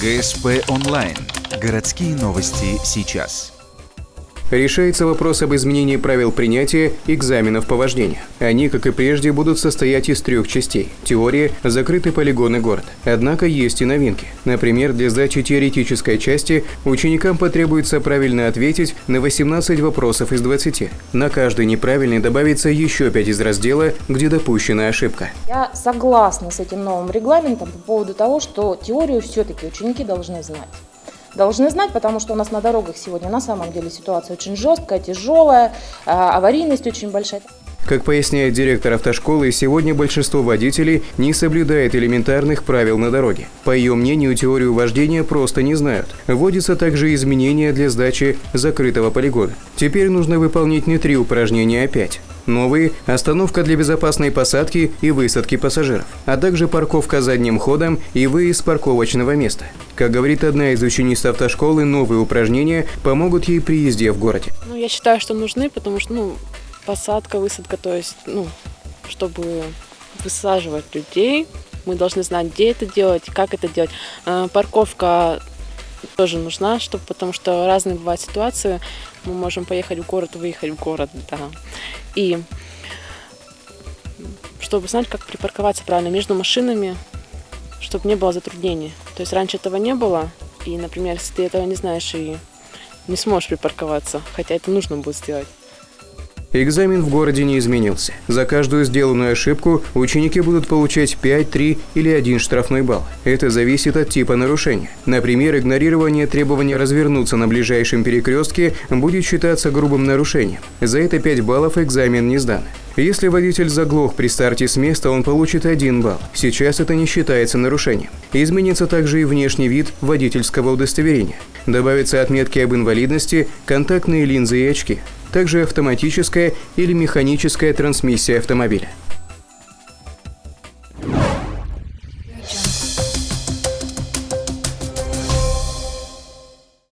ГСП онлайн. Городские новости сейчас. Решается вопрос об изменении правил принятия экзаменов по вождению. Они, как и прежде, будут состоять из 3 частей – теория, закрытый полигон и город. Однако есть и новинки. Например, для сдачи теоретической части ученикам потребуется правильно ответить на 18 вопросов из 20. На каждый неправильный добавится еще 5 из раздела, где допущена ошибка. Я согласна с этим новым регламентом по поводу того, что теорию все-таки ученики должны знать. Должны знать, потому что у нас на дорогах сегодня на самом деле ситуация очень жесткая, тяжелая, аварийность очень большая. Как поясняет директор автошколы, сегодня большинство водителей не соблюдает элементарных правил на дороге. По ее мнению, теорию вождения просто не знают. Вводятся также изменения для сдачи закрытого полигона. Теперь нужно выполнить не 3 упражнения, а 5. Новые – остановка для безопасной посадки и высадки пассажиров, а также парковка задним ходом и выезд с парковочного места. Как говорит одна из учениц автошколы, новые упражнения помогут ей при езде в городе. Я считаю, что нужны, потому что посадка, высадка, то есть, чтобы высаживать людей, мы должны знать, где это делать, как это делать. Парковка тоже нужна, потому что разные бывают ситуации. Мы можем поехать в город, выехать в город, да. И чтобы знать, как припарковаться правильно между машинами, чтобы не было затруднений. То есть раньше этого не было, и, например, если ты этого не знаешь и не сможешь припарковаться, хотя это нужно будет сделать. Экзамен в городе не изменился. За каждую сделанную ошибку ученики будут получать 5, 3 или 1 штрафной балл. Это зависит от типа нарушения. Например, игнорирование требования развернуться на ближайшем перекрестке будет считаться грубым нарушением. За это 5 баллов экзамен не сдан. Если водитель заглох при старте с места, он получит 1 балл. Сейчас это не считается нарушением. Изменится также и внешний вид водительского удостоверения. Добавятся отметки об инвалидности, контактные линзы и очки. Также автоматическая или механическая трансмиссия автомобиля.